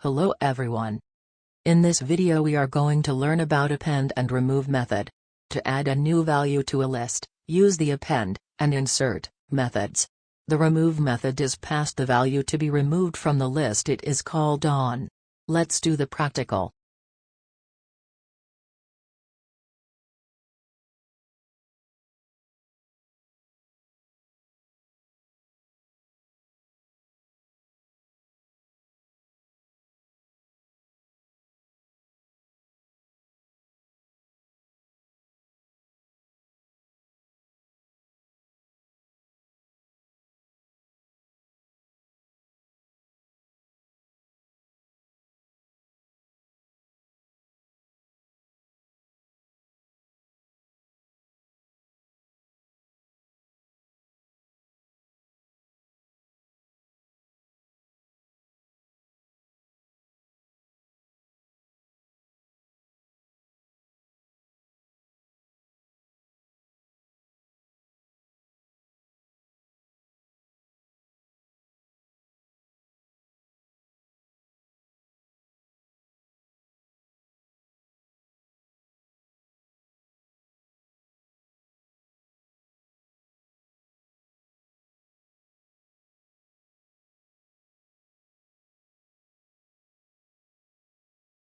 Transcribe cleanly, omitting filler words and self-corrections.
Hello everyone. In this video we are going to learn about append and remove method. To add a new value to a list, use the append and insert methods. The remove method is passed the value to be removed from the list it is called on. Let's do the practical.